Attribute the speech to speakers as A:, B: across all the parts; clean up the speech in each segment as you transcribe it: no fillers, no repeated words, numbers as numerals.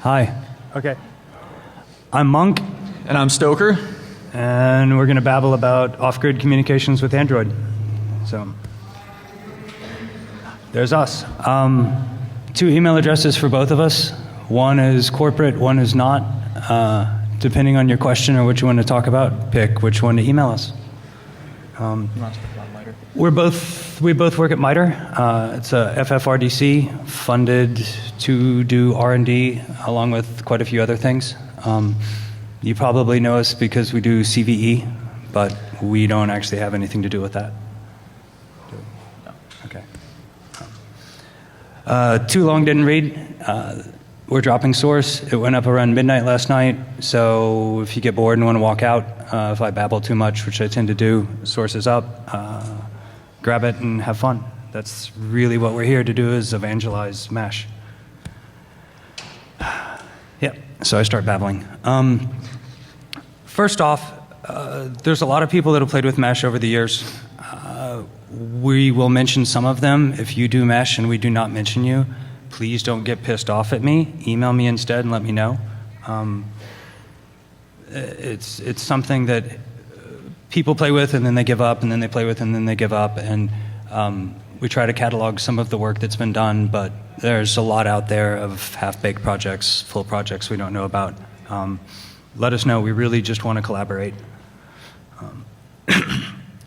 A: Hi. Okay. I'm Monk,
B: And I'm Stoker.
A: and we're going to babble about off-grid communications with Android. So, there's us. Two email addresses for both of us. One is corporate, one is not. Depending on your question or what you want to talk about, pick which one to email us. We both work at MITRE. It's a FFRDC funded to do R&D along with quite a few other things. You probably know us because we do CVE, but we don't actually have anything to do with that. Okay. Too long didn't read. We're dropping source. It went up around midnight last night, so if you get bored and want to walk out, if I babble too much, which I tend to do, source is up. Grab it and have fun. That's really what we're here to do, is evangelize MASH. Yeah, so I start babbling. First off, there's a lot of people that have played with MASH over the years. We will mention some of them. If you do MASH and we do not mention you, please don't get pissed off at me. Email me instead and let me know. It's something that people play with and then they give up, and then they play with and then they give up. And we try to catalog some of the work that's been done, but there's a lot out there of half-baked projects, full projects we don't know about. Let us know. We really just want to collaborate.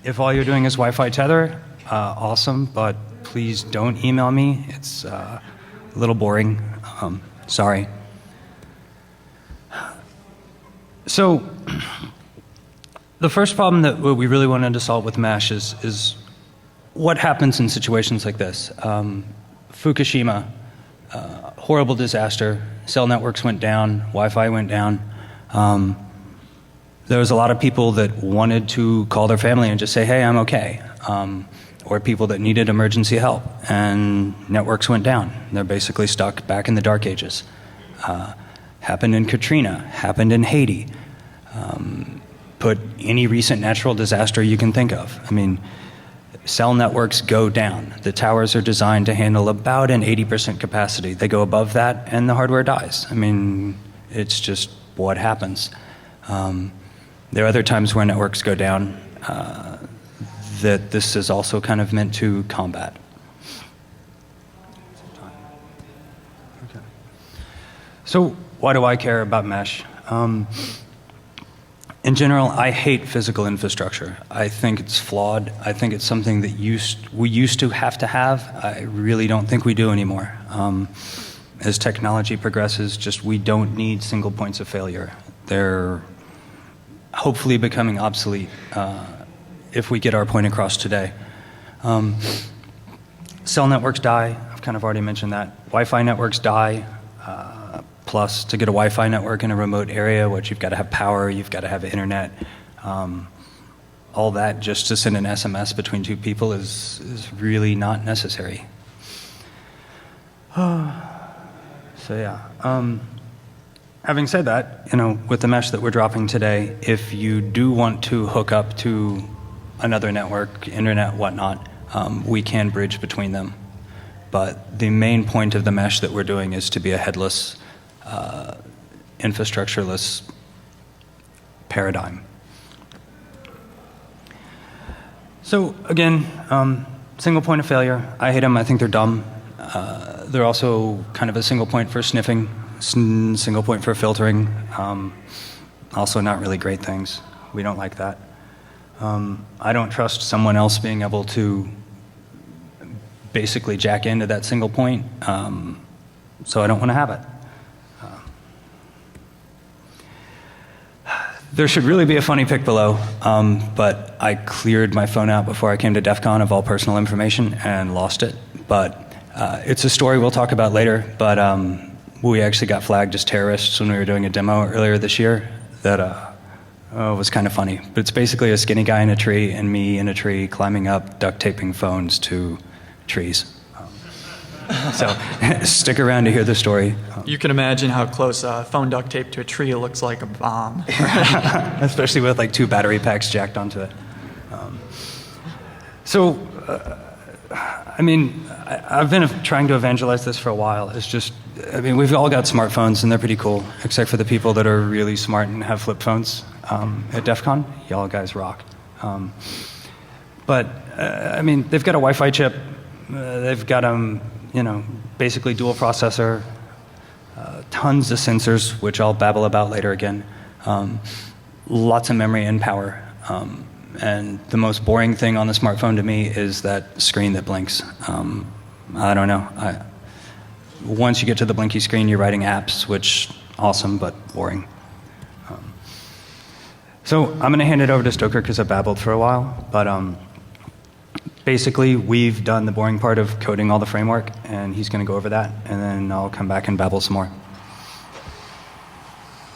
A: If all you're doing is Wi-Fi tether, awesome, but please don't email me. It's a little boring. Sorry. So, the first problem that we really wanted to solve with MASH is what happens in situations like this. Fukushima, horrible disaster, cell networks went down, Wi-Fi went down. There was a lot of people that wanted to call their family and just say, hey, I'm okay. Or people that needed emergency help, and networks went down. They're basically stuck back in the dark ages. Happened in Katrina, happened in Haiti. Put any recent natural disaster you can think of. I mean, cell networks go down. The towers are designed to handle about an 80% capacity. They go above that and the hardware dies. I mean, it's just what happens. There are other times where networks go down that this is also kind of meant to combat. Okay. So why do I care about MASH? In general, I hate physical infrastructure. I think it's flawed. I think it's something that we used to have. I really don't think we do anymore. As technology progresses, we don't need single points of failure. They're hopefully becoming obsolete if we get our point across today. Cell networks die. I've kind of already mentioned that. Wi-Fi networks die. Plus, to get a Wi-Fi network in a remote area, you've got to have power, you've got to have internet. All that just to send an SMS between two people is really not necessary. So yeah. Having said that, with the mesh that we're dropping today, if you do want to hook up to another network, internet, whatnot, we can bridge between them. But the main point of the mesh that we're doing is to be a headless, infrastructureless paradigm. So again, single point of failure. I hate them. I think they're dumb. They're also kind of a single point for sniffing, single point for filtering. Also not really great things. We don't like that. I don't trust someone else being able to basically jack into that single point, so I don't want to have it. There should really be a funny pic below, but I cleared my phone out before I came to DEFCON of all personal information and lost it. But it's a story we'll talk about later, but we actually got flagged as terrorists when we were doing a demo earlier this year that was kind of funny. But it's basically a skinny guy in a tree and me in a tree climbing up, duct taping phones to trees. So stick around to hear the story.
B: You can imagine how close phone duct tape to a tree looks like a bomb.
A: Especially with like 2 battery packs jacked onto it. I mean, I've been trying to evangelize this for a while. It's just, I mean, we've all got smartphones, and they're pretty cool, except for the people that are really smart and have flip phones. At DEFCON, y'all guys rock. I mean, they've got a Wi-Fi chip. They've got basically dual processor, tons of sensors, which I'll babble about later again, lots of memory and power. And the most boring thing on the smartphone to me is that screen that blinks. I don't know. Once you get to the blinky screen, you're writing apps, which awesome, but boring. So I'm going to hand it over to Stoker because I babbled for a while. But basically, we've done the boring part of coding all the framework, and he's going to go over that, and then I'll come back and babble some more.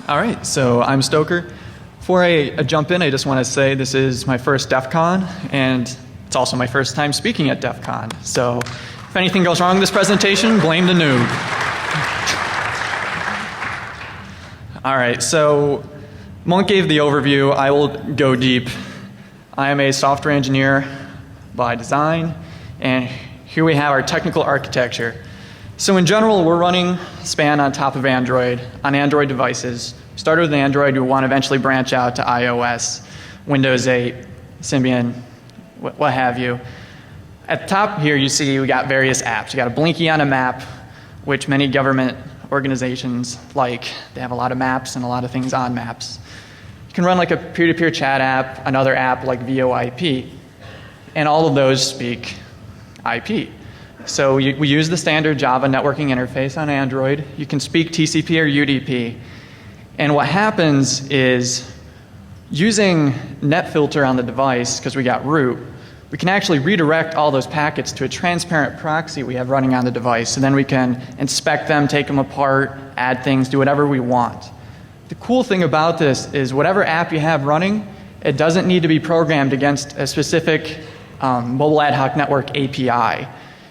B: All right, so I'm Stoker. Before I jump in, I just want to say this is my first DEFCON, and it's also my first time speaking at DEFCON. So if anything goes wrong in this presentation, blame the noob. All right, so Monk gave the overview. I will go deep. I am a software engineer by design, and here we have our technical architecture. So in general, we're running Span on top of Android, on Android devices. Started with Android, we want to eventually branch out to iOS, Windows 8, Symbian, what have you. At the top here, you see we got various apps. You got a Blinky on a map, which many government organizations like. They have a lot of maps and a lot of things on maps. You can run like a peer-to-peer chat app, another app like VoIP, and all of those speak IP. So we use the standard Java networking interface on Android. You can speak TCP or UDP. And what happens is, using NetFilter on the device, because we got root, we can actually redirect all those packets to a transparent proxy we have running on the device. And then we can inspect them, take them apart, add things, do whatever we want. The cool thing about this is whatever app you have running, it doesn't need to be programmed against a specific mobile ad hoc network API.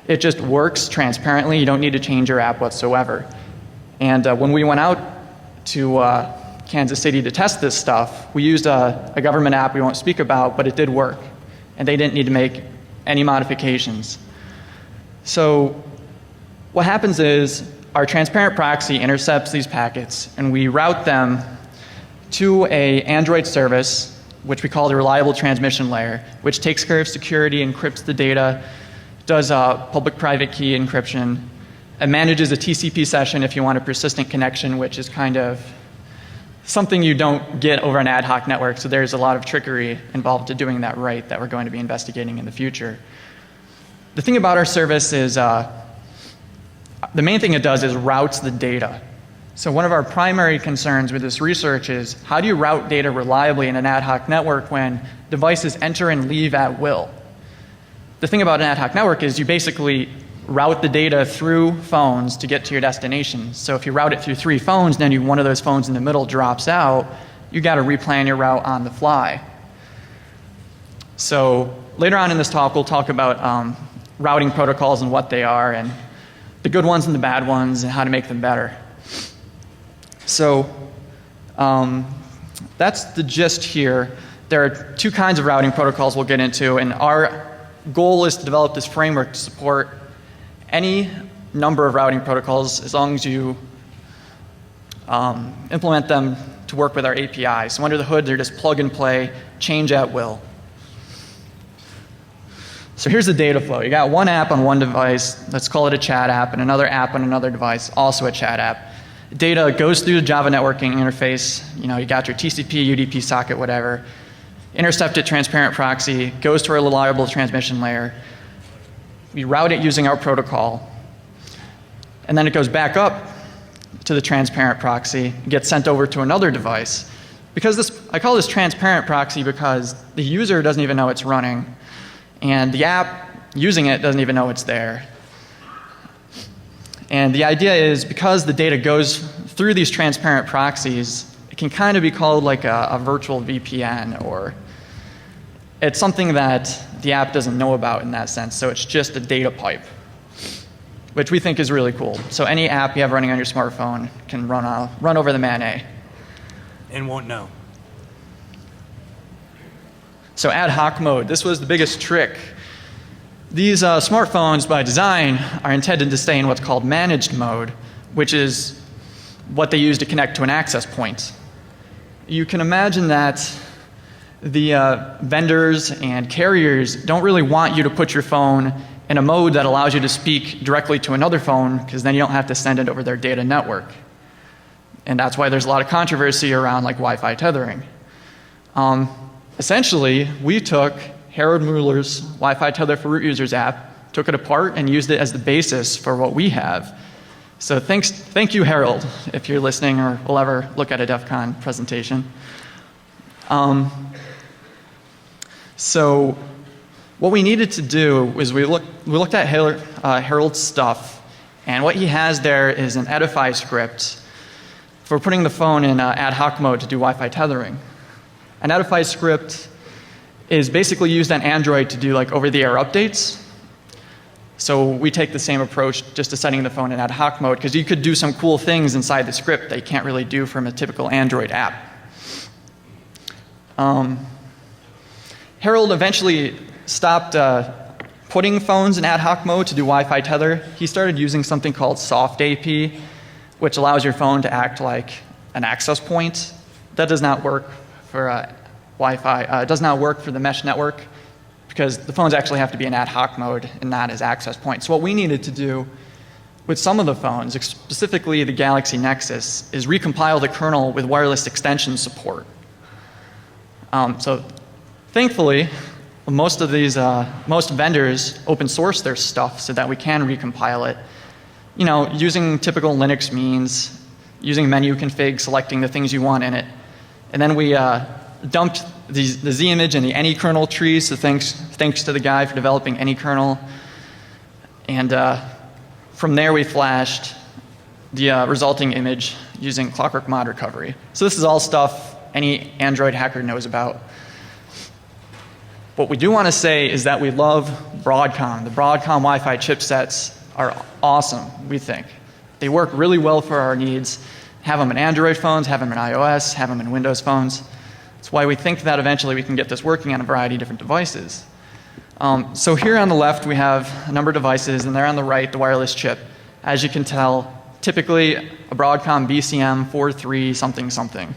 B: It just works transparently. You don't need to change your app whatsoever. And when we went out to Kansas City to test this stuff, we used a government app we won't speak about, but it did work. And they didn't need to make any modifications. So what happens is our transparent proxy intercepts these packets, and we route them to an Android service, which we call the reliable transmission layer, which takes care of security, encrypts the data, does public-private key encryption, and manages a TCP session if you want a persistent connection, which is kind of something you don't get over an ad hoc network. So there's a lot of trickery involved to doing that right that we're going to be investigating in the future. The thing about our service is the main thing it does is routes the data. So one of our primary concerns with this research is how do you route data reliably in an ad hoc network when devices enter and leave at will? The thing about an ad hoc network is you basically route the data through phones to get to your destination. So if you route it through 3 phones, then one of those phones in the middle drops out, you got to replan your route on the fly. So later on in this talk, we'll talk about routing protocols and what they are, and the good ones and the bad ones, and how to make them better. So that's the gist here. There are 2 kinds of routing protocols we'll get into, and our goal is to develop this framework to support any number of routing protocols as long as you implement them to work with our API. So under the hood, they're just plug and play, change at will. So here's the data flow. You got one app on one device, let's call it a chat app, and another app on another device, also a chat app. Data goes through the Java networking interface. You got your TCP, UDP socket, whatever. Intercepted transparent proxy, goes to our reliable transmission layer. We route it using our protocol. And then it goes back up to the transparent proxy, gets sent over to another device. Because I call this transparent proxy because the user doesn't even know it's running, and the app using it doesn't even know it's there. And the idea is because the data goes through these transparent proxies, it can kind of be called like a virtual VPN, or it's something that the app doesn't know about in that sense. So it's just a data pipe, which we think is really cool. So any app you have running on your smartphone can run over the MAN-A.
A: And won't know.
B: So ad hoc mode, this was the biggest trick. These smartphones by design are intended to stay in what's called managed mode, which is what they use to connect to an access point. You can imagine that the vendors and carriers don't really want you to put your phone in a mode that allows you to speak directly to another phone, because then you don't have to send it over their data network. And that's why there's a lot of controversy around like Wi-Fi tethering. Essentially, we took Harold Mueller's Wi-Fi Tether for Root Users app, took it apart, and used it as the basis for what we have. So thank you, Harold, if you're listening or will ever look at a DEFCON presentation. So what we needed to do was we looked at Harold's stuff, and what he has there is an Edify script for putting the phone in ad hoc mode to do Wi-Fi tethering. An Edify script is basically used on Android to do like over-the-air updates. So we take the same approach just to setting the phone in ad hoc mode, because you could do some cool things inside the script that you can't really do from a typical Android app. Harold eventually stopped putting phones in ad hoc mode to do Wi-Fi tether. He started using something called Soft AP, which allows your phone to act like an access point. That does not work for Wi-Fi. It does not work for the mesh network, because the phones actually have to be in ad hoc mode and not as access points. So what we needed to do with some of the phones, specifically the Galaxy Nexus, is recompile the kernel with wireless extension support. So thankfully, most vendors open source their stuff so that we can recompile it. You know, using typical Linux means, using menu config, selecting the things you want in it. And then we dumped the Z image and the any kernel tree, so thanks to the guy for developing any kernel. And from there we flashed the resulting image using Clockwork Mod Recovery. So this is all stuff any Android hacker knows about. What we do want to say is that we love Broadcom. The Broadcom Wi-Fi chipsets are awesome, we think. They work really well for our needs. Have them in Android phones, have them in iOS, have them in Windows phones. That's why we think that eventually we can get this working on a variety of different devices. So here on the left we have a number of devices, and there on the right the wireless chip. As you can tell, typically a Broadcom BCM 43 something something.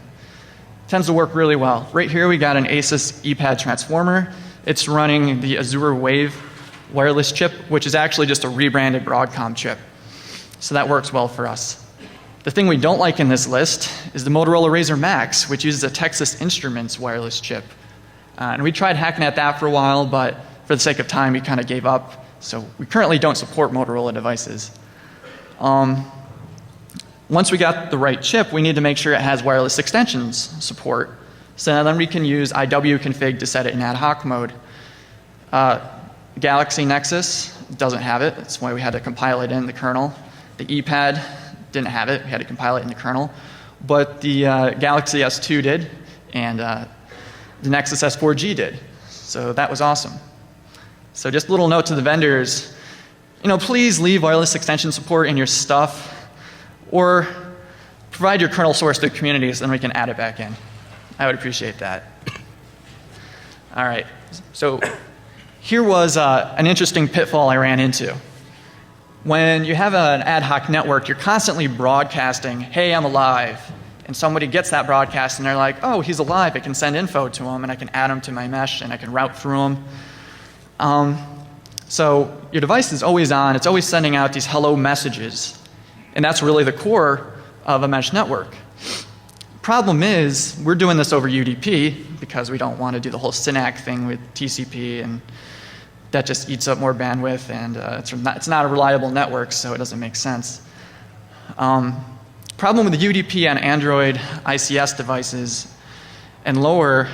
B: Tends to work really well. Right here we got an Asus ePad transformer. It's running the Azure Wave wireless chip, which is actually just a rebranded Broadcom chip. So that works well for us. The thing we don't like in this list is the Motorola Razr Max, which uses a Texas Instruments wireless chip. And we tried hacking at that for a while, but for the sake of time, we kind of gave up. So we currently don't support Motorola devices. Once we got the right chip, we need to make sure it has wireless extensions support. So then we can use IW config to set it in ad hoc mode. Galaxy Nexus doesn't have it. That's why we had to compile it in the kernel. The ePad didn't have it. We had to compile it in the kernel. But the Galaxy S2 did, and the Nexus S4G did. So that was awesome. So just a little note to the vendors, please leave wireless extension support in your stuff, or provide your kernel source to the community so then we can add it back in. I would appreciate that. All right, so here was an interesting pitfall I ran into. When you have an ad hoc network, you're constantly broadcasting, hey, I'm alive. And somebody gets that broadcast and they're like, oh, he's alive. I can send info to him and I can add him to my mesh and I can route through him. So your device is always on. It's always sending out these hello messages. And that's really the core of a mesh network. Problem is, we're doing this over UDP because we don't want to do the whole SYNAC thing with TCP, and that just eats up more bandwidth, and it's not a reliable network, so it doesn't make sense. Problem with the UDP on Android ICS devices and lower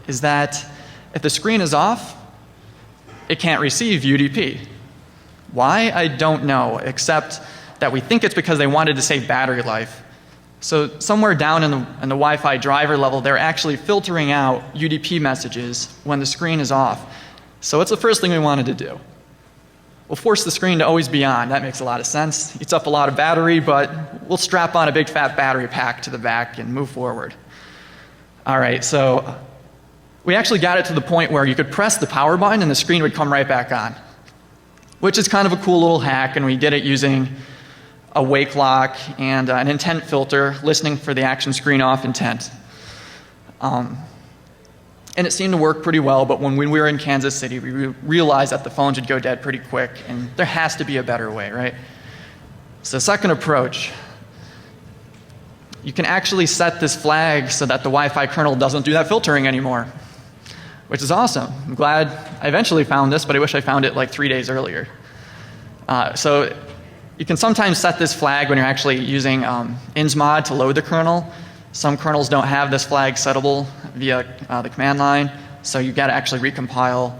B: is that if the screen is off, it can't receive UDP. Why? I don't know, except that we think it's because they wanted to save battery life. So somewhere down in the Wi-Fi driver level, they're actually filtering out UDP messages when the screen is off. So what's the first thing we wanted to do? We'll force the screen to always be on. That makes a lot of sense. Eats up a lot of battery, but we'll strap on a big fat battery pack to the back and move forward. All right, so we actually got it to the point where you could press the power button and the screen would come right back on, which is kind of a cool little hack, and we did it using a wake lock, and an intent filter, listening for the action screen off intent. And it seemed to work pretty well, but when we were in Kansas City, we realized that the phones would go dead pretty quick, and there has to be a better way, right? So the second approach, you can actually set this flag so that the Wi-Fi kernel doesn't do that filtering anymore, which is awesome. I'm glad I eventually found this, but I wish I found it like 3 days earlier. So you can sometimes set this flag when you're actually using insmod to load the kernel. Some kernels don't have this flag settable via the command line, so you've got to actually recompile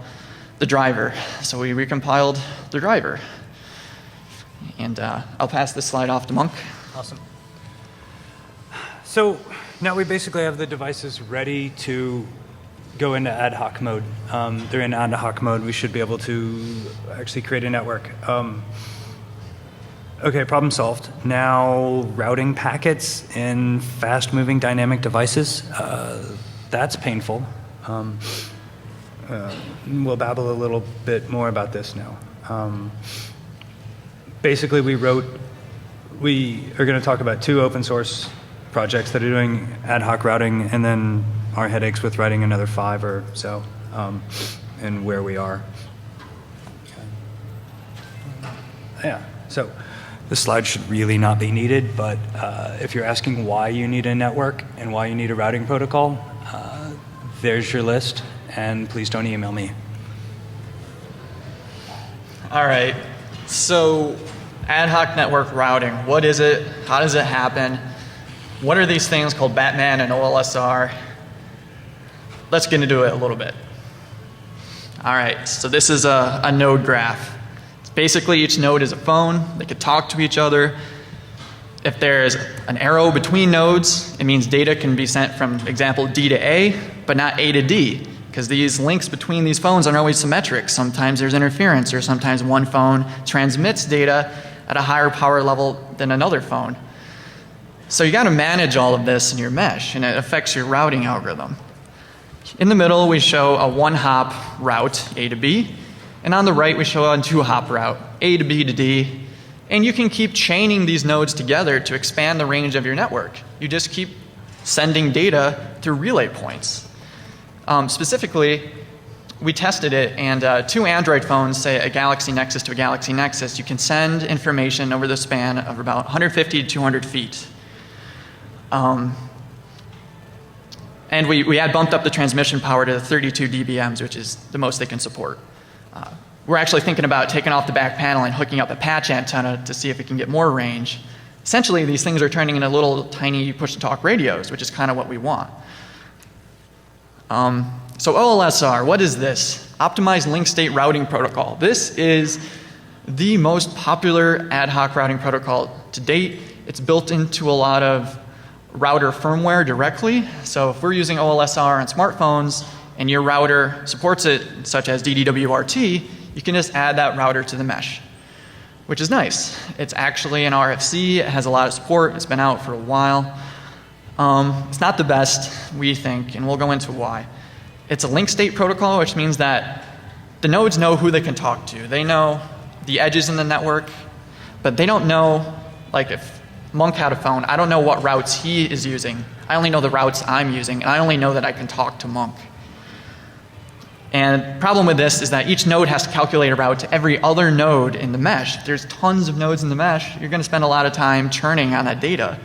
B: the driver. So we recompiled the driver. And I'll pass this slide off to Monk.
A: Awesome. So now we basically have the devices ready to go into ad hoc mode. They're in ad hoc mode. We should be able to actually create a network. Okay, problem solved. Now routing packets in fast-moving dynamic devices, that's painful. We'll babble a little bit more about this now. Basically, we are going to talk about 2 open source projects that are doing ad hoc routing, and then our headaches with writing another 5 or so, and where we are. Yeah, so this slide should really not be needed, but if you're asking why you need a network and why you need a routing protocol, there's your list, and please don't email me.
B: All right, so ad hoc network routing, what is it? How does it happen? What are these things called Batman and OLSR? Let's get into it a little bit. All right, so this is a node graph. Basically, each node is a phone. They could talk to each other. If there's an arrow between nodes, it means data can be sent from, example, D to A, but not A to D, because these links between these phones aren't always symmetric. Sometimes there's interference, or sometimes one phone transmits data at a higher power level than another phone. So you got to manage all of this in your mesh, and it affects your routing algorithm. In the middle, we show a one-hop route, A to B. And on the right, we show a 2-hop route, A to B to D. And you can keep chaining these nodes together to expand the range of your network. You just keep sending data through relay points. Specifically, we tested it, and 2 Android phones, say a Galaxy Nexus to a Galaxy Nexus, you can send information over the span of about 150 to 200 feet. And we had bumped up the transmission power to 32 dBms, which is the most they can support. We're actually thinking about taking off the back panel and hooking up a patch antenna to see if we can get more range. Essentially, these things are turning into little tiny push-to-talk radios, which is kind of what we want. So OLSR, what is this? Optimized Link State Routing Protocol. This is the most popular ad hoc routing protocol to date. It's built into a lot of router firmware directly. So if we're using OLSR on smartphones and your router supports it, such as DDWRT, you can just add that router to the mesh, which is nice. It's actually an RFC. It has a lot of support. It's been out for a while. It's not the best, we think, and we'll go into why. It's a link state protocol, which means that the nodes know who they can talk to. They know the edges in the network, but they don't know, like if Monk had a phone, I don't know what routes he is using. I only know the routes I'm using, and I only know that I can talk to Monk. And the problem with this is that each node has to calculate a route to every other node in the mesh. If there's tons of nodes in the mesh, you're going to spend a lot of time churning on that data.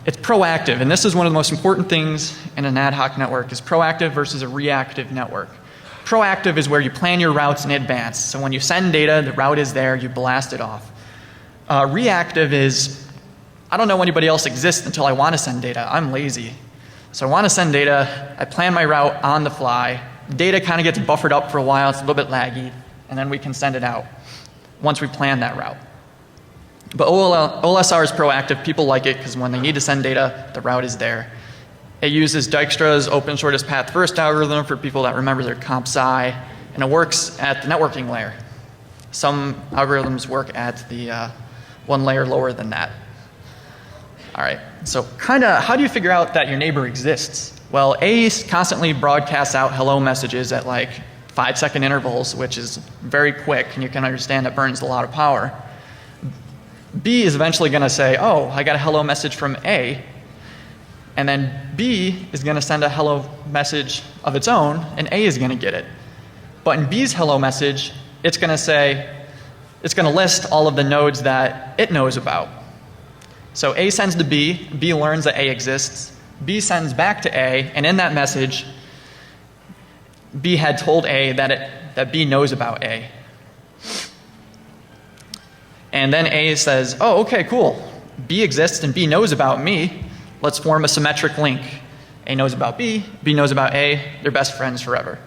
B: It's proactive, and this is one of the most important things in an ad hoc network, is proactive versus a reactive network. Proactive is where you plan your routes in advance. So when you send data, the route is there, you blast it off. Reactive is, I don't know anybody else exists until I want to send data. I'm lazy. So I want to send data, I plan my route on the fly, data kind of gets buffered up for a while, it's a little bit laggy, and then we can send it out once we plan that route. But OLSR is proactive, people like it because when they need to send data, the route is there. It uses Dijkstra's open shortest path first algorithm for people that remember their comp sci, and it works at the networking layer. Some algorithms work at the one layer lower than that. All right, so how do you figure out that your neighbor exists? Well, A constantly broadcasts out hello messages at like 5-second intervals, which is very quick, and you can understand that burns a lot of power. B is eventually going to say, oh, I got a hello message from A. And then B is going to send a hello message of its own, and A is going to get it. But in B's hello message, it's going to say, it's going to list all of the nodes that it knows about. So A sends to B, B learns that A exists, B sends back to A, and in that message, B had told A that B knows about A. And then A says, oh, okay, cool. B exists and B knows about me. Let's form a symmetric link. A knows about B, B knows about A, they're best friends forever.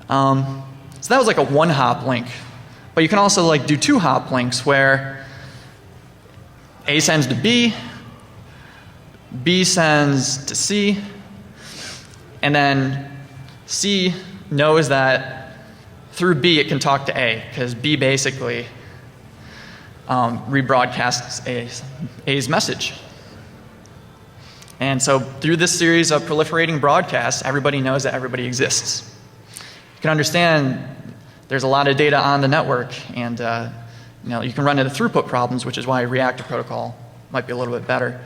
B: So that was like a one-hop link. But you can also like do two-hop links where A sends to B, B sends to C, and then C knows that through B it can talk to A, because B basically rebroadcasts A's message. And so through this series of proliferating broadcasts, everybody knows that everybody exists. You can understand there's a lot of data on the network, and you can run into throughput problems, which is why reactive protocol might be a little bit better.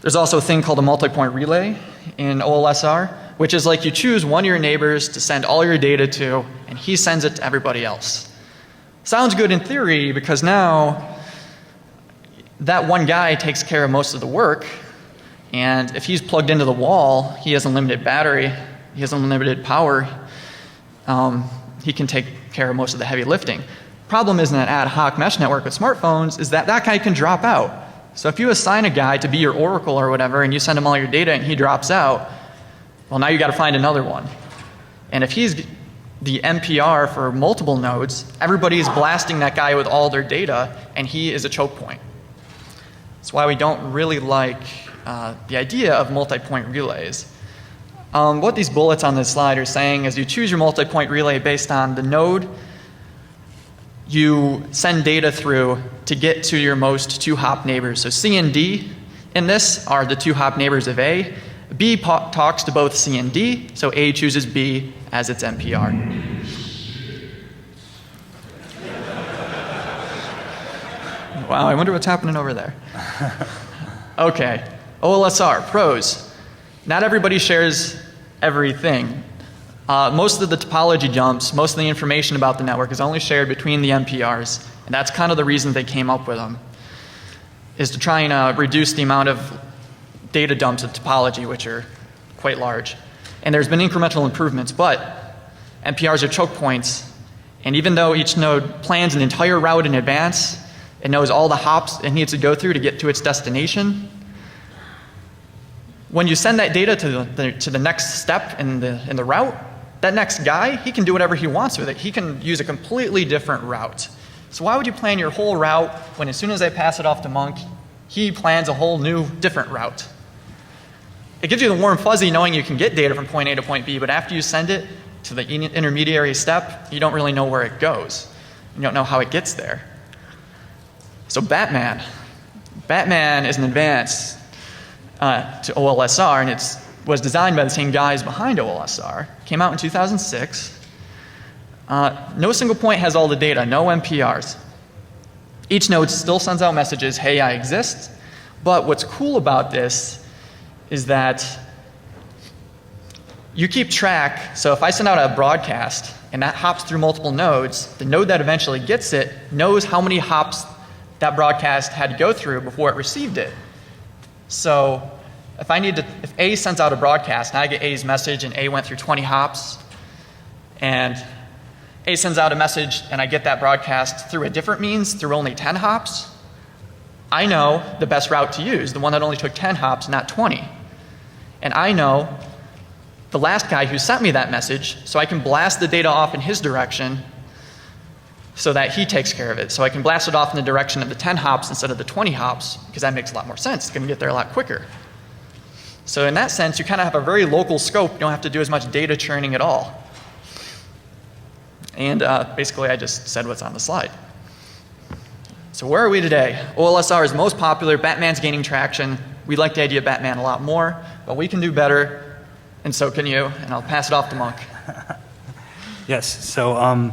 B: There's also a thing called a multi-point relay in OLSR, which is like you choose one of your neighbors to send all your data to, and he sends it to everybody else. Sounds good in theory, because now that one guy takes care of most of the work, and if he's plugged into the wall, he has unlimited battery, he has unlimited power, he can take care of most of the heavy lifting. Problem is in an ad hoc mesh network with smartphones is that that guy can drop out. So if you assign a guy to be your oracle or whatever, and you send him all your data and he drops out, well, now you got to find another one. And if he's the NPR for multiple nodes, everybody's blasting that guy with all their data, and he is a choke point. That's why we don't really like the idea of multi-point relays. What these bullets on this slide are saying is you choose your multi-point relay based on the node you send data through to get to your most two-hop neighbors. So C and D in this are the two-hop neighbors of A. B talks to both C and D, so A chooses B as its NPR. Wow, I wonder what's happening over there. Okay, OLSR, pros. Not everybody shares everything. Most of the topology jumps, most of the information about the network is only shared between the NPRs, and that's kind of the reason they came up with them, is to try and reduce the amount of data dumps of topology, which are quite large. And there's been incremental improvements, but NPRs are choke points, and even though each node plans an entire route in advance, it knows all the hops it needs to go through to get to its destination. When you send that data to the next step in the route, that next guy, he can do whatever he wants with it. He can use a completely different route. So why would you plan your whole route when as soon as I pass it off to Monk, he plans a whole new different route? It gives you the warm fuzzy knowing you can get data from point A to point B, but after you send it to the intermediary step, you don't really know where it goes. You don't know how it gets there. So Batman. Batman is an advance to OLSR, and it was designed by the same guys behind OLSR. Came out in 2006. No single point has all the data, no NPRs. Each node still sends out messages, hey, I exist. But what's cool about this is that you keep track. So if I send out a broadcast and that hops through multiple nodes, the node that eventually gets it knows how many hops that broadcast had to go through before it received it. So if A sends out a broadcast and I get A's message and A went through 20 hops, and A sends out a message and I get that broadcast through a different means, through only 10 hops, I know the best route to use, the one that only took 10 hops, not 20. And I know the last guy who sent me that message, so I can blast the data off in his direction so that he takes care of it. So I can blast it off in the direction of the 10 hops instead of the 20 hops, because that makes a lot more sense. It's going to get there a lot quicker. So in that sense, you kind of have a very local scope. You don't have to do as much data churning at all. And basically, I just said what's on the slide. So where are we today? OLSR is most popular. Batman's gaining traction. We like the idea of Batman a lot more, but we can do better, and so can you. And I'll pass it off to Monk.
A: Yes. So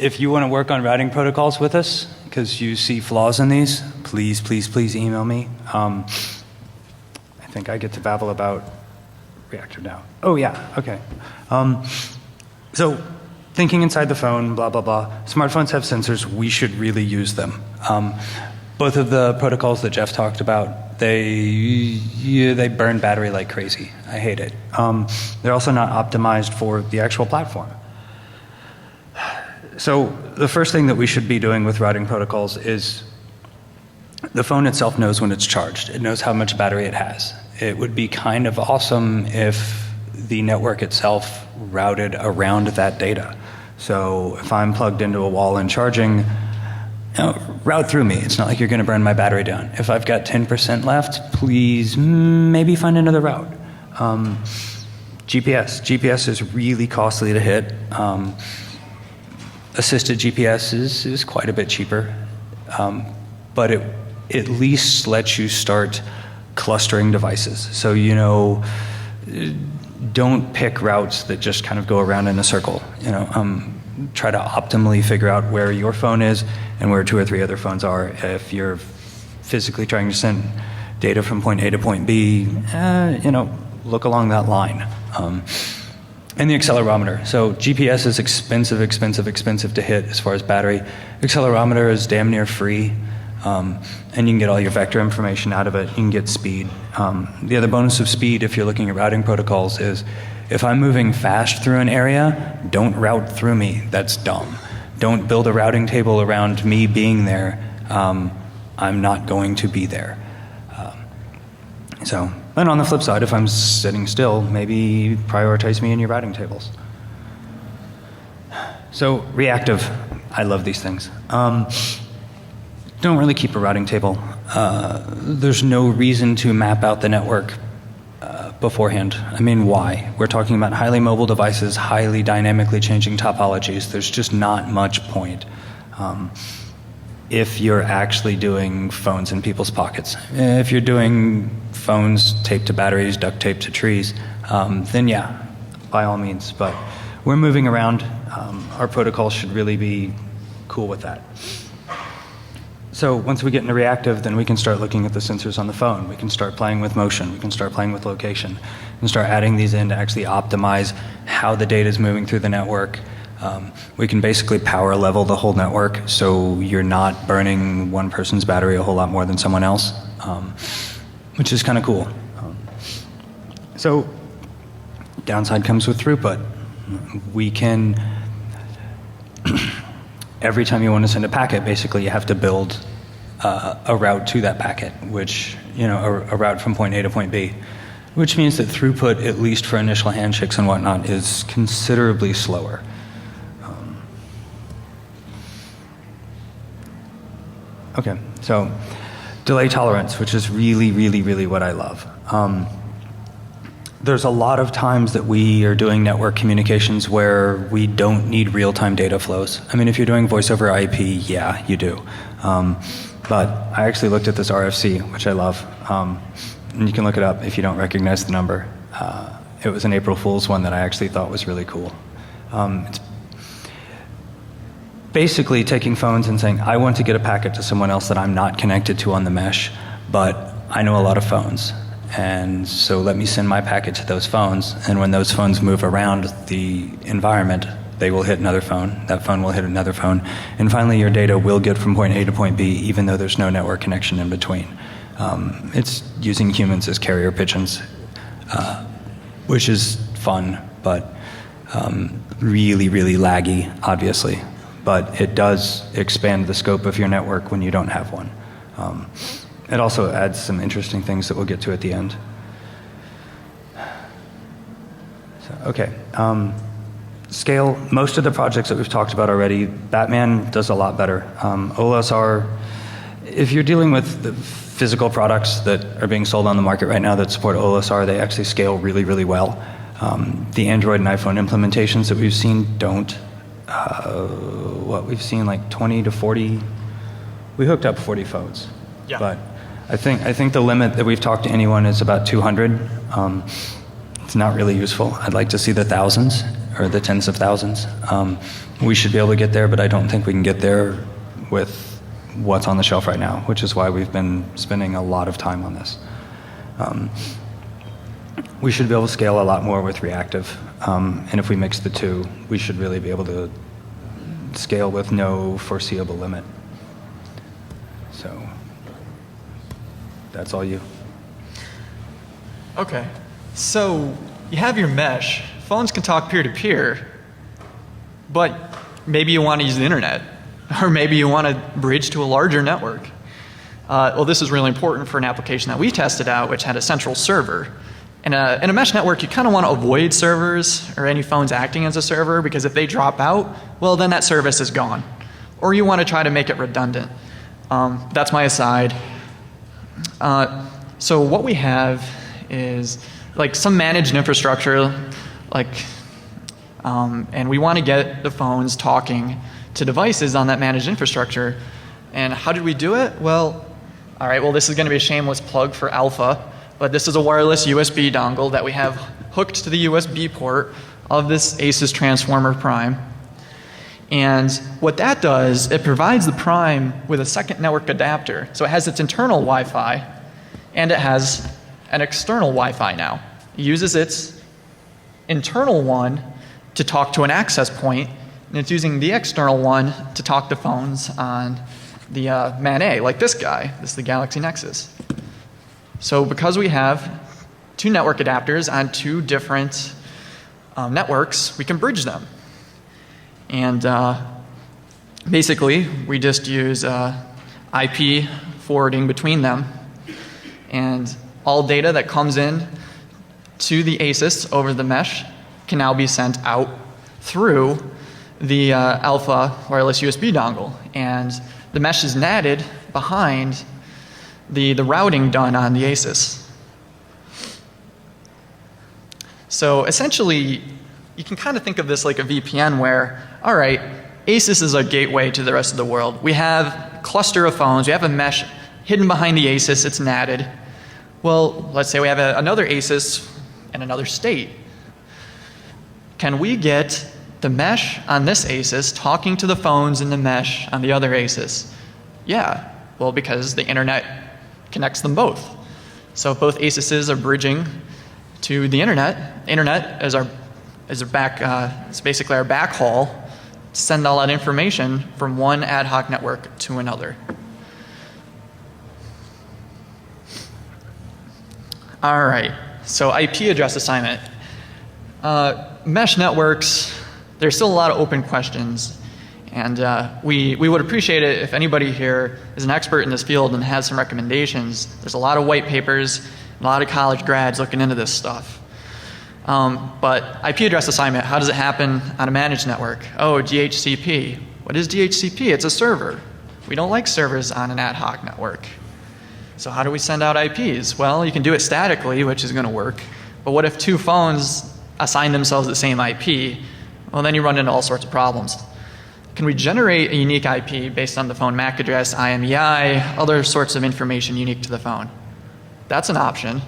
A: if you want to work on routing protocols with us, because you see flaws in these, please, please, please email me. I think I get to babble about Reactive now. Oh, yeah, okay. So thinking inside the phone, blah, blah, blah. Smartphones have sensors. We should really use them. Both of the protocols that Jeff talked about, they burn battery like crazy. I hate it. They're also not optimized for the actual platform. So the first thing that we should be doing with routing protocols is the phone itself knows when it's charged. It knows how much battery it has. It would be kind of awesome if the network itself routed around that data. So if I'm plugged into a wall and charging, route through me. It's not like you're going to burn my battery down. If I've got 10% left, please maybe find another route. GPS is really costly to hit. Assisted GPS is quite a bit cheaper, but it at least lets you start clustering devices. So, don't pick routes that just kind of go around in a circle. Try to optimally figure out where your phone is and where 2 or 3 other phones are. If you're physically trying to send data from point A to point B, look along that line. And the accelerometer. So GPS is expensive to hit as far as battery. Accelerometer is damn near free. And you can get all your vector information out of it. You can get speed. The other bonus of speed, if you're looking at routing protocols, is if I'm moving fast through an area, don't route through me. That's dumb. Don't build a routing table around me being there. I'm not going to be there. And on the flip side, if I'm sitting still, maybe prioritize me in your routing tables. So reactive, I love these things. Don't really keep a routing table. There's no reason to map out the network beforehand. I mean, why? We're talking about highly mobile devices, highly dynamically changing topologies. There's just not much point if you're actually doing phones in people's pockets. If you're doing phones taped to batteries, duct taped to trees, then yeah, by all means. But we're moving around. Our protocol should really be cool with that. So once we get into reactive, then we can start looking at the sensors on the phone. We can start playing with motion. We can start playing with location. And start adding these in to actually optimize how the data is moving through the network. We can basically power level the whole network, so you're not burning one person's battery a whole lot more than someone else, which is kind of cool. So downside comes with throughput. We can, every time you want to send a packet, basically you have to build a route to that packet, which, a route from point A to point B, which means that throughput, at least for initial handshakes and whatnot, is considerably slower. Okay, so delay tolerance, which is really, really, really what I love. There's a lot of times that we are doing network communications where we don't need real-time data flows. I mean, if you're doing voice over IP, yeah, you do. But I actually looked at this RFC, which I love. And you can look it up if you don't recognize the number. It was an April Fool's one that I actually thought was really cool. It's basically taking phones and saying, I want to get a packet to someone else that I'm not connected to on the mesh, but I know a lot of phones. And so let me send my packet to those phones, and when those phones move around the environment, they will hit another phone, that phone will hit another phone, and finally your data will get from point A to point B, even though there's no network connection in between. It's using humans as carrier pigeons, which is fun, but really, really laggy, obviously. But it does expand the scope of your network when you don't have one. It also adds some interesting things that we'll get to at the end. So, okay. Scale, most of the projects that we've talked about already, Batman does a lot better. OLSR, if you're dealing with the physical products that are being sold on the market right now that support OLSR, they actually scale really, really well. The Android and iPhone implementations that we've seen don't. What we've seen, like 20 to 40, we hooked up 40 phones. Yeah. But I think the limit that we've talked to anyone is about 200. It's not really useful. I'd like to see the thousands. or the tens of thousands. We should be able to get there, but I don't think we can get there with what's on the shelf right now, which is why we've been spending a lot of time on this. We should be able to scale a lot more with reactive, and if we mix the two, we should really be able to scale with no foreseeable limit. So that's all you.
B: Okay, so you have your mesh. Phones can talk peer-to-peer, but maybe you want to use the internet, or maybe you want to bridge to a larger network. Well, this is really important for an application that we tested out, which had a central server. In a mesh network, you kind of want to avoid servers or any phones acting as a server, because if they drop out, well, then that service is gone. Or you want to try to make it redundant. That's my aside. So what we have is like some managed infrastructure, and we want to get the phones talking to devices on that managed infrastructure. And how did we do it? Well, all right, well, this is going to be a shameless plug for Alpha, but this is a wireless USB dongle that we have hooked to the USB port of this ASUS Transformer Prime. And what that does, it provides the Prime with a second network adapter. So it has its internal Wi-Fi, and it has an external Wi-Fi now. It uses its internal one to talk to an access point, and it's using the external one to talk to phones on the Man A, like this guy. This is the Galaxy Nexus. So because we have two network adapters on two different networks, we can bridge them. And basically, we just use IP forwarding between them. And all data that comes in to the ASUS over the mesh can now be sent out through the Alpha wireless USB dongle. And the mesh is natted behind the routing done on the ASUS. So essentially, you can kind of think of this like a VPN where, all right, ASUS is a gateway to the rest of the world. We have a cluster of phones. We have a mesh hidden behind the ASUS. It's natted. Well, let's say we have another ASUS in another state. Can we get the mesh on this ASUS talking to the phones in the mesh on the other ASUS? Yeah, well, because the internet connects them both. So if both ASUSes are bridging to the internet is it's basically our backhaul to send all that information from one ad hoc network to another. All right, so IP address assignment. Mesh networks, there's still a lot of open questions, and we would appreciate it if anybody here is an expert in this field and has some recommendations. There's a lot of white papers, a lot of college grads looking into this stuff. But IP address assignment, how does it happen on a managed network? Oh, DHCP. What is DHCP? It's a server. We don't like servers on an ad hoc network. So how do we send out IPs? Well, you can do it statically, which is going to work. But what if two phones assign themselves the same IP? Well, then you run into all sorts of problems. Can we generate a unique IP based on the phone MAC address, IMEI, other sorts of information unique to the phone? That's an option.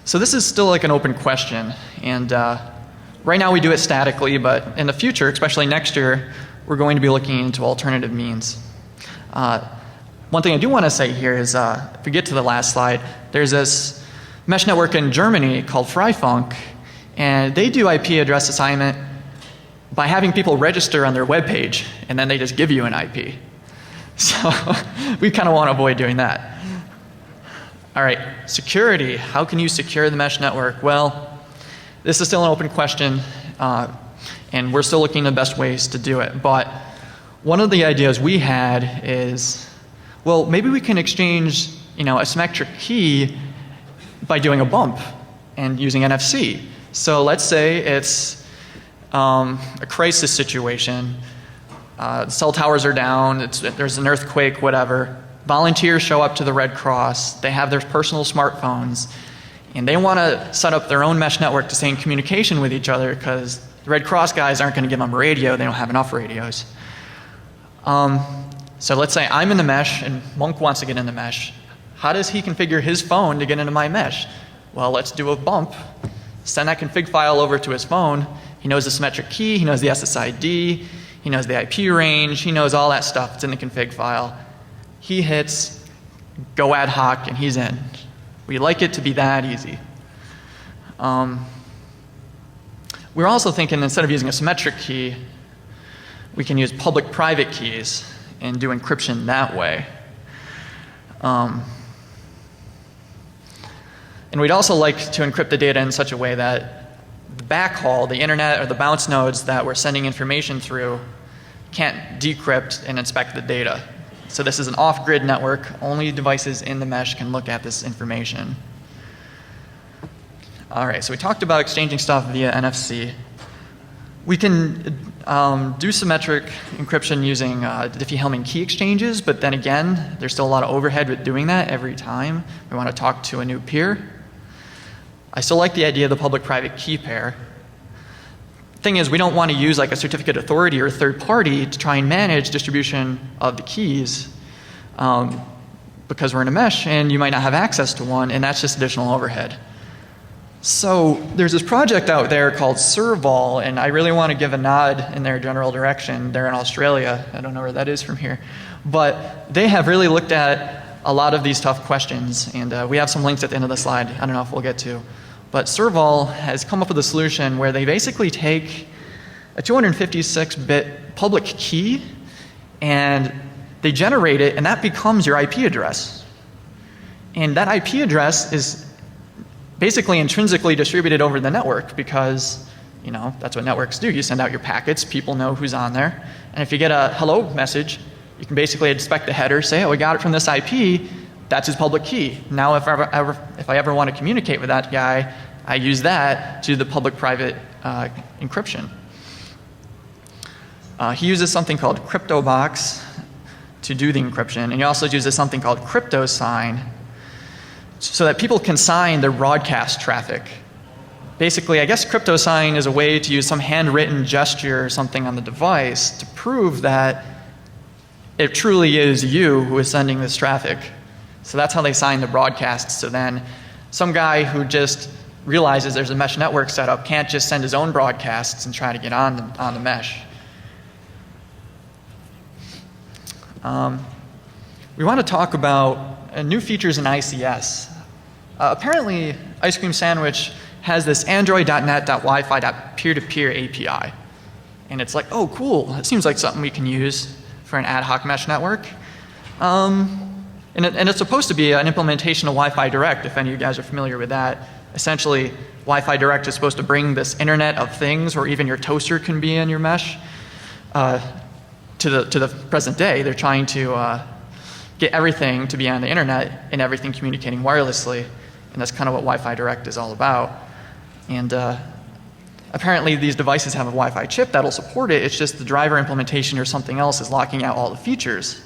B: So this is still like an open question. And right now we do it statically, but in the future, especially next year, we're going to be looking into alternative means. One thing I do want to say here is, if we get to the last slide, there's this mesh network in Germany called Freifunk, and they do IP address assignment by having people register on their web page, and then they just give you an IP. So we kind of want to avoid doing that. All right, security. How can you secure the mesh network? Well, this is still an open question, and we're still looking at the best ways to do it. But one of the ideas we had is, well, maybe we can exchange, a symmetric key by doing a bump and using NFC. So let's say it's a crisis situation. Cell towers are down, there's an earthquake, whatever. Volunteers show up to the Red Cross. They have their personal smartphones, and they want to set up their own mesh network to stay in communication with each other because the Red Cross guys aren't going to give them a radio. They don't have enough radios. So let's say I'm in the mesh and Monk wants to get in the mesh. How does he configure his phone to get into my mesh? Well, let's do a bump send that config file over to his phone. He knows the symmetric key, he knows the SSID, he knows the IP range, he knows all that stuff. It's in the config file. He hits go ad hoc and he's in. We like it to be that easy. We're also thinking instead of using a symmetric key, we can use public-private keys and do encryption that way. And we'd also like to encrypt the data in such a way that the backhaul, the internet or the bounce nodes that we're sending information through can't decrypt and inspect the data. So this is an off-grid network. Only devices in the mesh can look at this information. All right, so we talked about exchanging stuff via NFC. We can do symmetric encryption using Diffie-Hellman key exchanges, but then again, there's still a lot of overhead with doing that every time we want to talk to a new peer. I still like the idea of the public-private key pair. Thing is, we don't want to use like a certificate authority or a third party to try and manage distribution of the keys because we're in a mesh and you might not have access to one, and that's just additional overhead. So there's this project out there called Serval, and I really want to give a nod in their general direction. They're in Australia. I don't know where that is from here. But they have really looked at a lot of these tough questions, and we have some links at the end of the slide. I don't know if we'll get to. But Serval has come up with a solution where they basically take a 256-bit public key and they generate it, and that becomes your IP address. And that IP address is basically intrinsically distributed over the network because, you know, that's what networks do. You send out your packets, people know who's on there. And if you get a hello message, you can basically inspect the header, say, oh, we got it from this IP, that's his public key. Now if I ever want to communicate with that guy, I use that to do the public-private encryption. He uses something called CryptoBox to do the encryption, and he also uses something called CryptoSign so that people can sign their broadcast traffic. Basically, I guess CryptoSign is a way to use some handwritten gesture or something on the device to prove that it truly is you who is sending this traffic. So that's how they sign the broadcasts. So then some guy who just realizes there's a mesh network set up can't just send his own broadcasts and try to get on the mesh. We want to talk about new features in ICS. Apparently, Ice Cream Sandwich has this android.net.wifi.peer-to-peer API. And it's like, oh, cool. It seems like something we can use for an ad hoc mesh network. And it's supposed to be an implementation of Wi-Fi Direct, if any of you guys are familiar with that. Essentially, Wi-Fi Direct is supposed to bring this Internet of Things, or even your toaster can be in your mesh, to the present day. They're trying to get everything to be on the internet and everything communicating wirelessly. And that's kind of what Wi-Fi Direct is all about. And apparently these devices have a Wi-Fi chip that'll support it. It's just the driver implementation or something else is locking out all the features.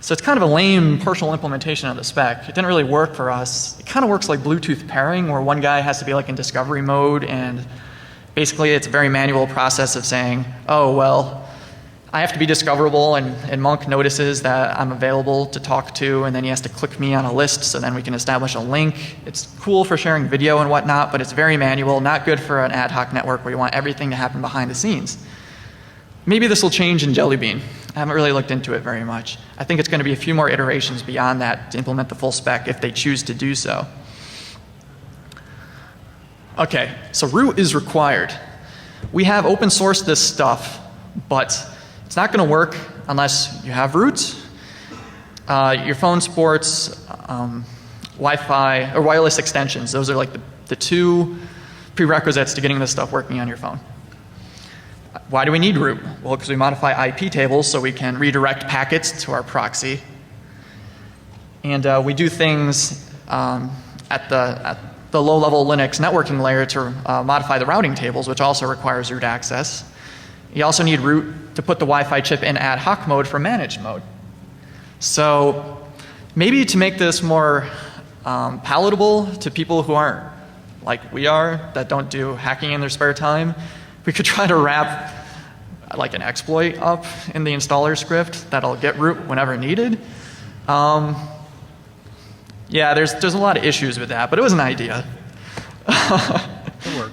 B: So it's kind of a lame partial implementation of the spec. It didn't really work for us. It kind of works like Bluetooth pairing, where one guy has to be like in discovery mode, and basically it's a very manual process of saying, oh, well, I have to be discoverable, and Monk notices that I'm available to talk to, and then he has to click me on a list so then we can establish a link. It's cool for sharing video and whatnot, but it's very manual, not good for an ad hoc network where you want everything to happen behind the scenes. Maybe this will change in Jelly Bean. I haven't really looked into it very much. I think it's going to be a few more iterations beyond that to implement the full spec if they choose to do so. Okay, so root is required. We have open sourced this stuff, but it's not going to work unless you have root. Your phone supports Wi-Fi or wireless extensions. Those are like the two prerequisites to getting this stuff working on your phone. Why do we need root? Well, because we modify IP tables so we can redirect packets to our proxy. And we do things at the low-level Linux networking layer to modify the routing tables, which also requires root access. You also need root to put the Wi-Fi chip in ad hoc mode for managed mode. So maybe to make this more palatable to people who aren't like we are, that don't do hacking in their spare time, we could try to wrap like an exploit up in the installer script that'll get root whenever needed. Yeah, there's a lot of issues with that, but it was an idea.
C: It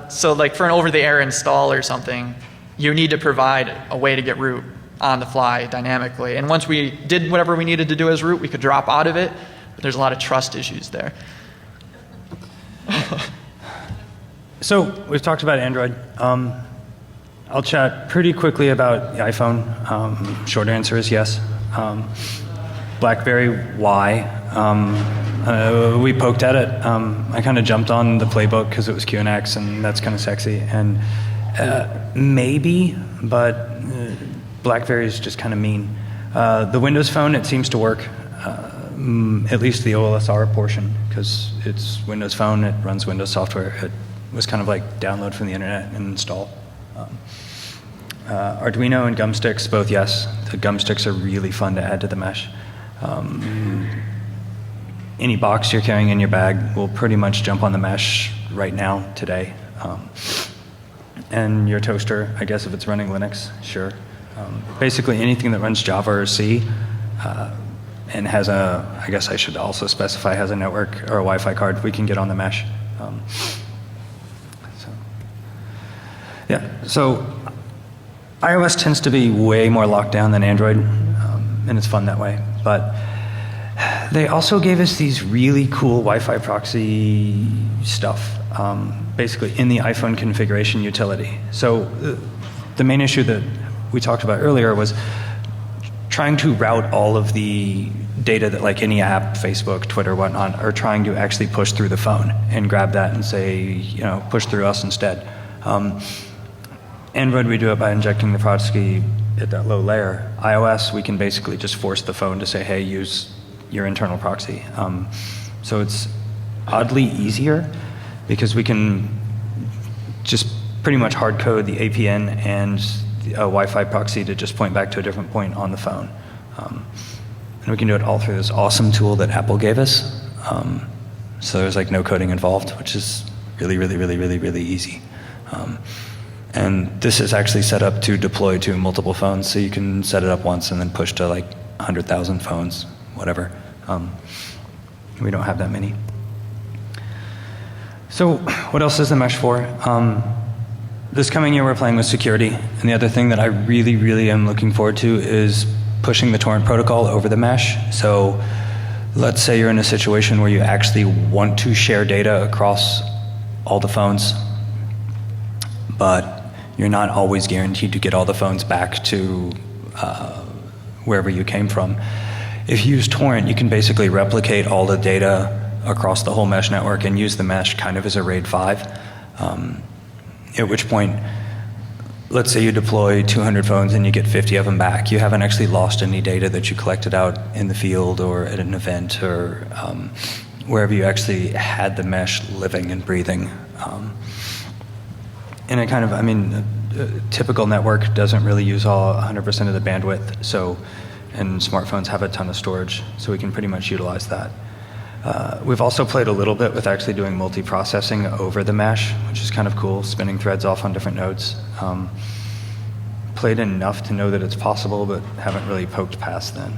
B: So like for an over-the-air install or something, you need to provide a way to get root on the fly dynamically. And once we did whatever we needed to do as root, we could drop out of it, but there's a lot of trust issues there.
A: So we've talked about Android. I'll chat pretty quickly about the iPhone. Short answer is yes. BlackBerry, why? We poked at it. I kind of jumped on the playbook because it was QNX and that's kind of sexy. And maybe, but BlackBerry is just kind of mean. The Windows Phone, it seems to work. At least the OLSR portion, because it's Windows Phone, it runs Windows software. It was kind of like download from the internet and install. Arduino and gumsticks, both yes. The gumsticks are really fun to add to the mesh. Any box you're carrying in your bag will pretty much jump on the mesh right now, today. And your toaster, I guess if it's running Linux, sure. Basically anything that runs Java or C and has a, I guess I should also specify, has a network or a Wi-Fi card, we can get on the mesh. So iOS tends to be way more locked down than Android, and it's fun that way. But they also gave us these really cool Wi-Fi proxy stuff, basically in the iPhone configuration utility. So the main issue that we talked about earlier was trying to route all of the data that like any app, Facebook, Twitter, whatnot, are trying to actually push through the phone and grab that and say, you know, push through us instead. Android, we do it by injecting the proxy at that low layer. iOS, we can basically just force the phone to say, hey, use your internal proxy. So it's oddly easier because we can just pretty much hard code the APN and a Wi-Fi proxy to just point back to a different point on the phone. And we can do it all through this awesome tool that Apple gave us. So there's like no coding involved, which is really, really, really, really, really easy. And this is actually set up to deploy to multiple phones, so you can set it up once and then push to like 100,000 phones, whatever. We don't have that many. So what else is the mesh for? This coming year we're playing with security, and the other thing that I really, really am looking forward to is pushing the torrent protocol over the mesh. So let's say you're in a situation where you actually want to share data across all the phones, but you're not always guaranteed to get all the phones back to wherever you came from. If you use torrent, you can basically replicate all the data across the whole mesh network and use the mesh kind of as a RAID 5. At which point, let's say you deploy 200 phones and you get 50 of them back. You haven't actually lost any data that you collected out in the field or at an event or wherever you actually had the mesh living and breathing. And it kind of, I mean, a typical network doesn't really use all 100% of the bandwidth, so, and smartphones have a ton of storage, so we can pretty much utilize that. We've also played a little bit with actually doing multi-processing over the mesh, which is kind of cool, spinning threads off on different nodes. Played enough to know that it's possible, but haven't really poked past then.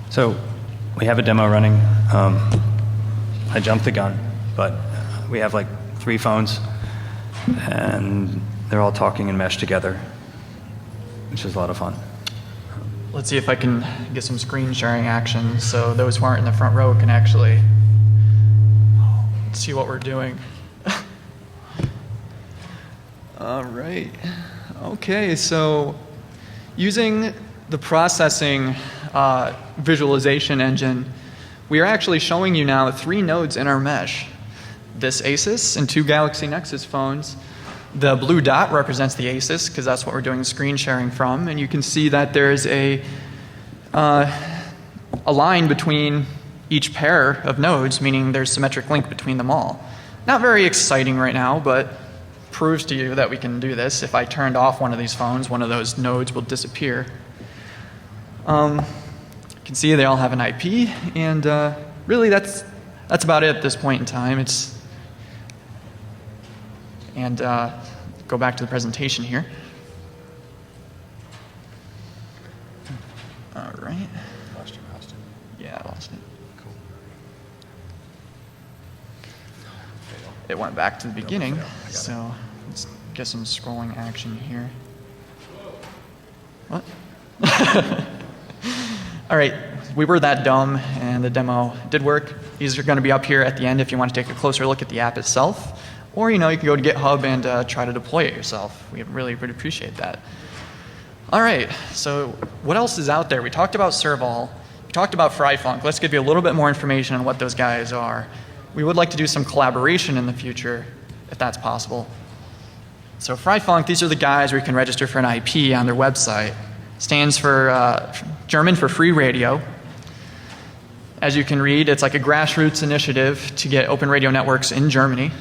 A: So we have a demo running. I jumped the gun, but we have like 3 phones, and they're all talking in mesh together, which is a lot of fun.
B: Let's see if I can get some screen sharing action so those who aren't in the front row can actually see what we're doing. All right. Okay, so using the processing visualization engine, we are actually showing you now 3 nodes in our mesh. This Asus and 2 Galaxy Nexus phones. The blue dot represents the Asus because that's what we're doing screen sharing from, and you can see that there's a line between each pair of nodes, meaning there's symmetric link between them all. Not very exciting right now, but proves to you that we can do this. If I turned off one of these phones, one of those nodes will disappear. You can see they all have an IP, and really that's about it at this point in time. Go back to the presentation here. All right.
C: Lost your mouse.
B: Yeah, I lost it.
C: Cool.
B: back to the beginning. So let's get some scrolling action here. What? All right, we were that dumb, and the demo did work. These are going to be up here at the end if you want to take a closer look at the app itself. Or, you can go to GitHub and try to deploy it yourself. We really would appreciate that. All right, so what else is out there? We talked about Serval. We talked about FryFunk. Let's give you a little bit more information on what those guys are. We would like to do some collaboration in the future, if that's possible. So FryFunk, these are the guys where you can register for an IP on their website. Stands for German for free radio. As you can read, it's like a grassroots initiative to get open radio networks in Germany.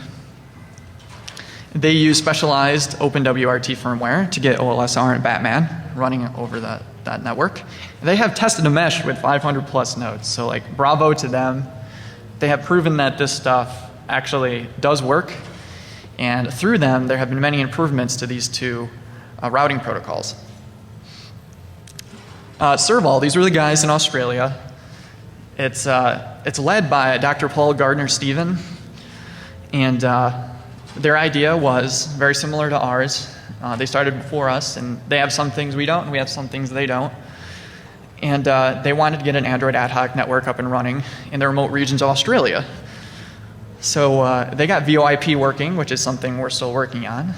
B: They use specialized OpenWRT firmware to get OLSR and Batman running over that network. They have tested a mesh with 500 plus nodes, so like bravo to them. They have proven that this stuff actually does work, and through them there have been many improvements to these two routing protocols. Serval, these are the guys in Australia. It's led by Dr. Paul Gardner-Stephen, and their idea was very similar to ours. They started before us, and they have some things we don't, and we have some things they don't. And they wanted to get an Android ad hoc network up and running in the remote regions of Australia. So they got VoIP working, which is something we're still working on.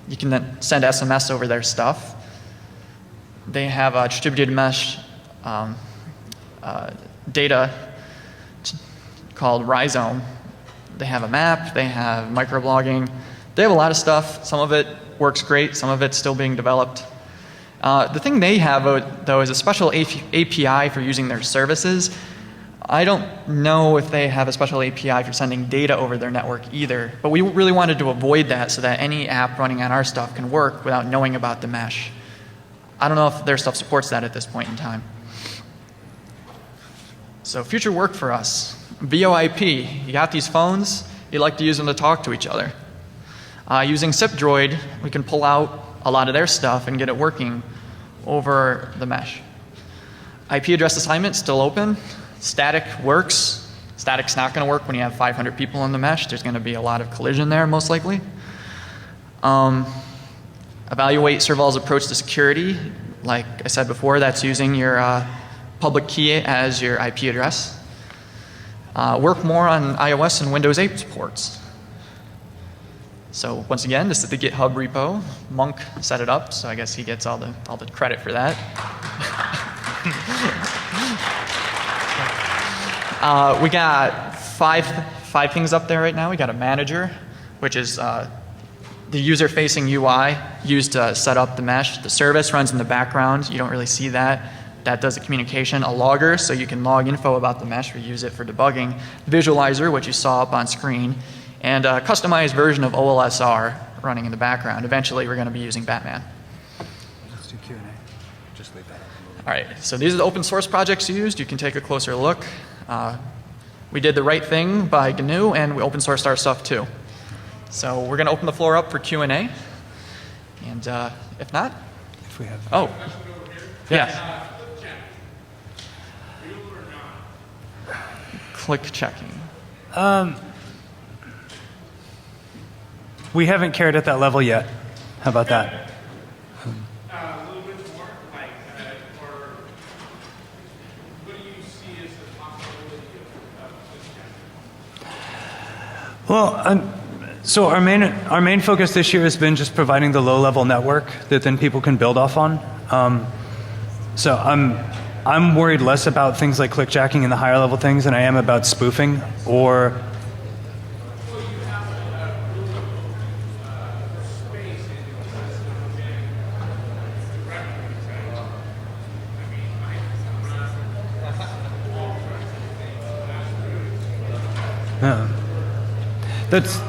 B: You can then send SMS over their stuff. They have a distributed mesh data called Rhizome. They have a map, they have microblogging. They have a lot of stuff. Some of it works great, some of it's still being developed. The thing they have, though, is a special API for using their services. I don't know if they have a special API for sending data over their network either, but we really wanted to avoid that so that any app running on our stuff can work without knowing about the mesh. I don't know if their stuff supports that at this point in time. So future work for us. VoIP, you got these phones, you like to use them to talk to each other. Using SIP-Droid, we can pull out a lot of their stuff and get it working over the mesh. IP address assignment still open. Static works. Static's not going to work when you have 500 people in the mesh. There's going to be a lot of collision there, most likely. Evaluate Serval's approach to security. Like I said before, that's using your public key as your IP address. Work more on iOS and Windows 8 ports. So once again, this is the GitHub repo. Monk set it up, so I guess he gets all the credit for that. We got five things up there right now. We got a manager, which is the user-facing UI used to set up the mesh. The service runs in the background. You don't really see that. That does the communication. A logger, so you can log info about the mesh or use it for debugging. Visualizer, which you saw up on screen. And a customized version of OLSR running in the background. Eventually, we're going to be using Batman.
A: Let's do Q&A. Just leave that up.
B: All right, so these are the open source projects used. You can take a closer look. We did the right thing by GNU, and we open sourced our stuff too. So we're going to open the floor up for Q&A. And if not?
A: If we have.
B: Oh. Yeah. Click checking.
A: We haven't cared at that level yet. How about that?
C: A little bit more, like, or what do you see as the possibility of
A: Well, so our main focus this year has been just providing the low-level network that then people can build off on. So I'm worried less about things like clickjacking and the higher level things than I am about spoofing or. Yeah. That's.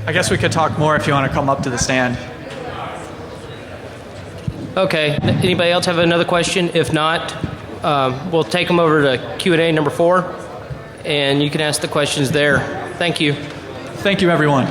B: I guess we could talk more if you want to come up to the stand.
D: Okay. Anybody else have another question? If not, we'll take them over to Q&A number 4, and you can ask the questions there. Thank you.
B: Thank you, everyone.